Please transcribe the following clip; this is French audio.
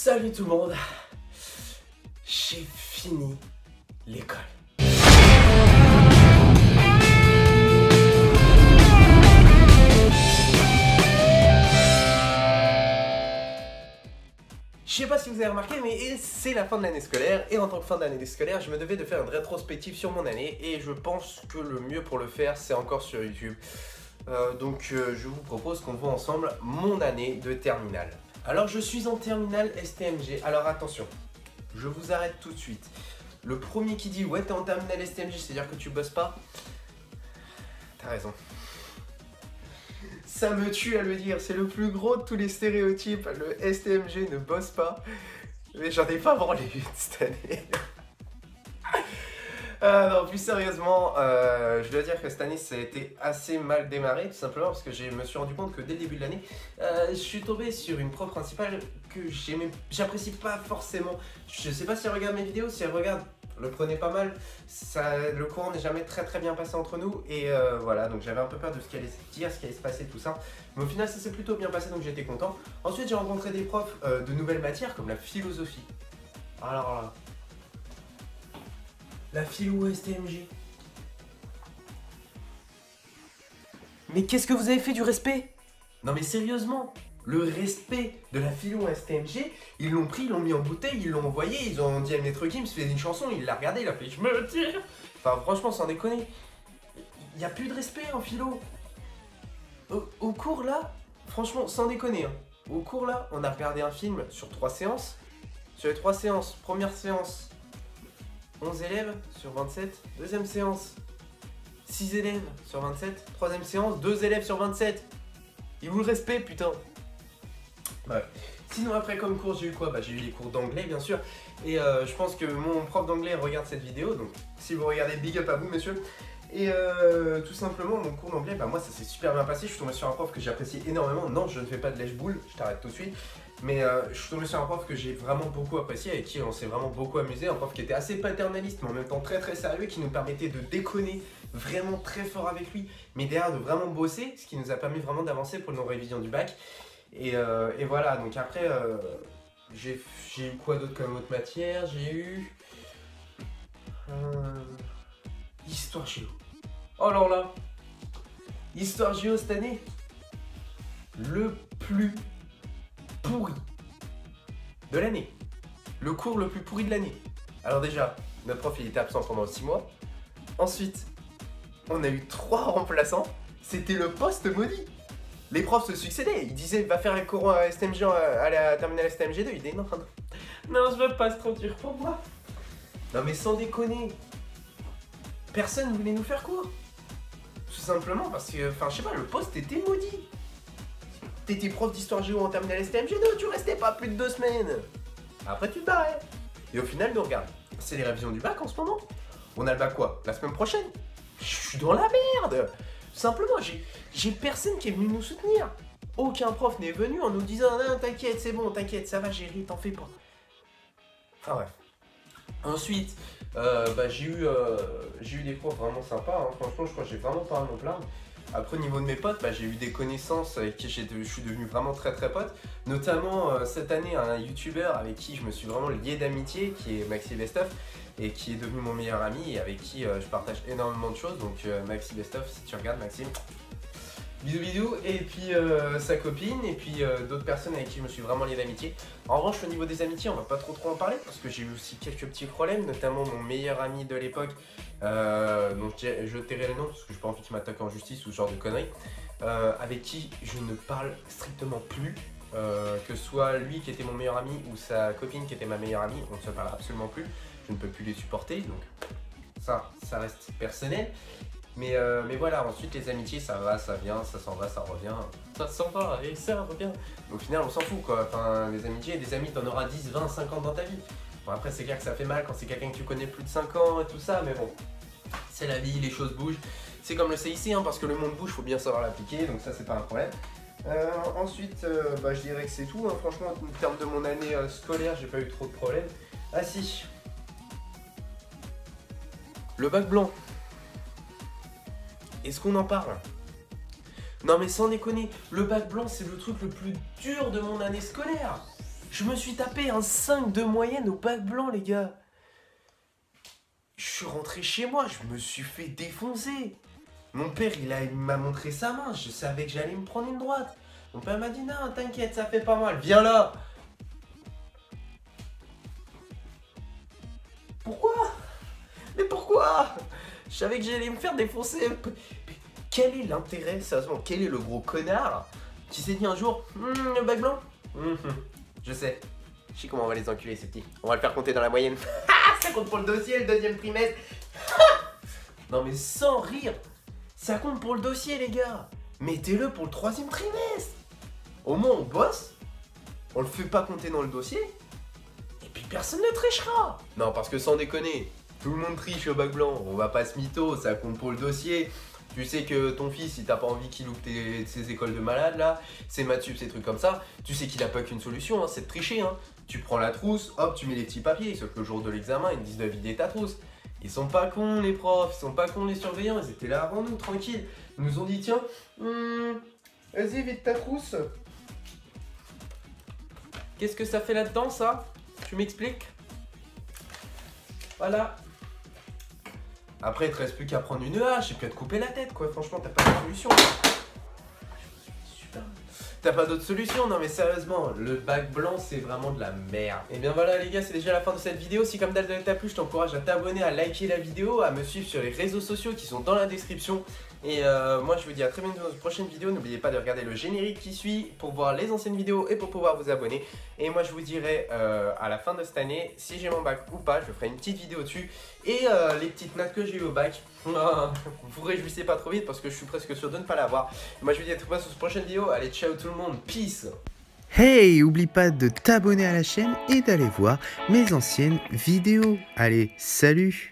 Salut tout le monde, j'ai fini l'école. Je sais pas si vous avez remarqué, mais c'est la fin de l'année scolaire, et en tant que fin d'année scolaire, je me devais de faire une rétrospective sur mon année, et je pense que le mieux pour le faire, c'est encore sur YouTube. Je vous propose qu'on voit ensemble mon année de terminale. Alors je suis en terminale STMG, alors attention, je vous arrête tout de suite. Le premier qui dit ouais t'es en terminale STMG, c'est-à-dire que tu bosses pas, t'as raison. Ça me tue à le dire, c'est le plus gros de tous les stéréotypes, le STMG ne bosse pas. Mais j'en ai pas branlé une cette année. Non, plus sérieusement, je dois dire que cette année ça a été assez mal démarré, tout simplement parce que je me suis rendu compte que dès le début de l'année, je suis tombé sur une prof principale que j'apprécie pas forcément. Je sais pas si elle regarde mes vidéos, si elle regarde, le prenez pas mal, le courant n'est jamais très bien passé entre nous, et voilà, donc j'avais un peu peur de ce qu'elle allait se dire, ce qui allait se passer, tout ça. Mais au final ça s'est plutôt bien passé, donc j'étais content. Ensuite j'ai rencontré des profs de nouvelles matières, comme la philosophie. Alors là... La philo STMG. Mais qu'est-ce que vous avez fait du respect? Non mais sérieusement, le respect de la philo STMG, ils l'ont pris, ils l'ont mis en bouteille, ils l'ont envoyé, ils ont dit à Maître Gims, fait une chanson, il l'a regardé, il a fait je me tire. Enfin franchement sans déconner, il n'y a plus de respect en philo. Au cours là, franchement sans déconner, hein, au cours là, on a regardé un film sur 3 séances. Sur les 3 séances, première séance, 11 élèves sur 27, deuxième séance, 6 élèves sur 27, troisième séance, 2 élèves sur 27. Il vous le respect, putain. Bref. Sinon après comme cours j'ai eu quoi? J'ai eu les cours d'anglais bien sûr. Et je pense que mon prof d'anglais regarde cette vidéo, donc si vous regardez, big up à vous messieurs. Et tout simplement mon cours d'anglais, moi ça s'est super bien passé. Je suis tombé sur un prof que j'apprécie énormément. Non, je ne fais pas de lèche-boule, je t'arrête tout de suite. Mais je suis tombé sur un prof que j'ai vraiment beaucoup apprécié, avec qui on s'est vraiment beaucoup amusé. Un prof qui était assez paternaliste, mais en même temps très sérieux, qui nous permettait de déconner vraiment très fort avec lui, mais derrière de vraiment bosser, ce qui nous a permis vraiment d'avancer pour nos révisions du bac. Et voilà, donc après, j'ai eu quoi d'autre comme autre matière? J'ai eu... Histoire géo. Oh alors là, Histoire géo cette année, le plus pourri de l'année. Le cours le plus pourri de l'année. Alors déjà, notre prof il était absent pendant 6 mois. Ensuite, on a eu 3 remplaçants. C'était le poste maudit. Les profs se succédaient. Ils disaient va faire un cours à STMG à la terminale STMG2. Ils disaient non, je veux pas, c'est trop dur pour moi. Non mais sans déconner. Personne voulait nous faire cours. Tout simplement parce que, je sais pas, le poste était maudit. T'étais prof d'histoire géo en terminale STMG2, tu restais pas plus de 2 semaines. Après tu te barrais. Et au final, nous regarde, c'est les révisions du bac en ce moment. On a le bac quoi? La semaine prochaine. Je suis dans la merde. Tout simplement, j'ai personne qui est venu nous soutenir. Aucun prof n'est venu en nous disant non, t'inquiète, c'est bon, t'inquiète, ça va gérer, t'en fais pas. Enfin bref. Ensuite, j'ai eu des profs vraiment sympas, hein. Franchement je crois que j'ai vraiment pas à m'en plaindre. Après au niveau de mes potes, j'ai eu des connaissances avec qui je suis devenu vraiment très pote. Notamment cette année un youtubeur avec qui je me suis vraiment lié d'amitié, qui est Maxi Bestov, et qui est devenu mon meilleur ami et avec qui je partage énormément de choses. Donc Maxi Bestov, si tu regardes Maxime, bisous, et puis sa copine, et puis d'autres personnes avec qui je me suis vraiment lié d'amitié. En revanche, au niveau des amitiés, on va pas trop en parler parce que j'ai eu aussi quelques petits problèmes, notamment mon meilleur ami de l'époque, donc je tairai le nom parce que j'ai pas envie qu'il m'attaque en justice ou ce genre de conneries, avec qui je ne parle strictement plus, que ce soit lui qui était mon meilleur ami ou sa copine qui était ma meilleure amie, on ne se parle absolument plus, je ne peux plus les supporter, donc ça reste personnel. Mais voilà, ensuite les amitiés ça va, ça vient, ça s'en va, ça revient, ça s'en va et ça revient. Au final on s'en fout quoi, les amitiés, des amis t'en auras 10, 20, 50 dans ta vie. Bon après c'est clair que ça fait mal quand c'est quelqu'un que tu connais plus de 5 ans et tout ça, mais bon, c'est la vie, les choses bougent. C'est comme le CIC hein, parce que le monde bouge, faut bien savoir l'appliquer, donc ça c'est pas un problème. Ensuite, je dirais que c'est tout, hein. Franchement en termes de mon année scolaire, j'ai pas eu trop de problèmes. Ah si, le bac blanc. Est-ce qu'on en parle? Non mais sans déconner, le bac blanc c'est le truc le plus dur de mon année scolaire. Je me suis tapé un 5 de moyenne au bac blanc, les gars. Je suis rentré chez moi, je me suis fait défoncer. Mon père, il m'a montré sa main, je savais que j'allais me prendre une droite. Mon père m'a dit, non, t'inquiète, ça fait pas mal, viens là. Pourquoi? Mais pourquoi? Je savais que j'allais me faire défoncer. Quel est l'intérêt, sérieusement, quel est le gros connard qui s'est dit un jour, le bac blanc? Je sais. Je sais comment on va les enculer, ces petits. On va le faire compter dans la moyenne. Ça compte pour le dossier, le deuxième trimestre. Non mais sans rire. Ça compte pour le dossier, les gars. Mettez-le pour le troisième trimestre. Au moins, on bosse. On le fait pas compter dans le dossier. Et puis personne ne trichera. Non, parce que sans déconner, tout le monde triche au bac blanc. On va pas se mytho, ça compte pour le dossier. Tu sais que ton fils, si t'as pas envie qu'il loupe ses écoles de malade là, ses maths sup, ces trucs comme ça, tu sais qu'il a pas qu'une solution, hein, c'est de tricher. Hein. Tu prends la trousse, hop, tu mets les petits papiers, sauf que le jour de l'examen, ils te disent de vider ta trousse. Ils sont pas cons les profs, ils sont pas cons les surveillants, ils étaient là avant nous, tranquilles. Ils nous ont dit, tiens, vas-y, vide ta trousse. Qu'est-ce que ça fait là-dedans, ça? Tu m'expliques? Voilà. Après, il te reste plus qu'à prendre une hache et puis à te couper la tête, quoi. Franchement, t'as pas de solution. Super. T'as pas d'autre solution? Non mais sérieusement, le bac blanc c'est vraiment de la merde. Et bien voilà les gars, c'est déjà la fin de cette vidéo. Si comme d'hab t'a plu, je t'encourage à t'abonner, à liker la vidéo, à me suivre sur les réseaux sociaux qui sont dans la description. Et moi je vous dis à très bientôt dans une prochaine vidéo. N'oubliez pas de regarder le générique qui suit pour voir les anciennes vidéos et pour pouvoir vous abonner. Et moi je vous dirai à la fin de cette année si j'ai mon bac ou pas. Je ferai une petite vidéo dessus. Et les petites notes que j'ai eu au bac. Vous réjouissez pas trop vite parce que je suis presque sûr de ne pas l'avoir. Moi je vous dis à très bientôt sur cette prochaine vidéo. Allez, ciao tout le monde, peace. Hey, oublie pas de t'abonner à la chaîne et d'aller voir mes anciennes vidéos. Allez, salut!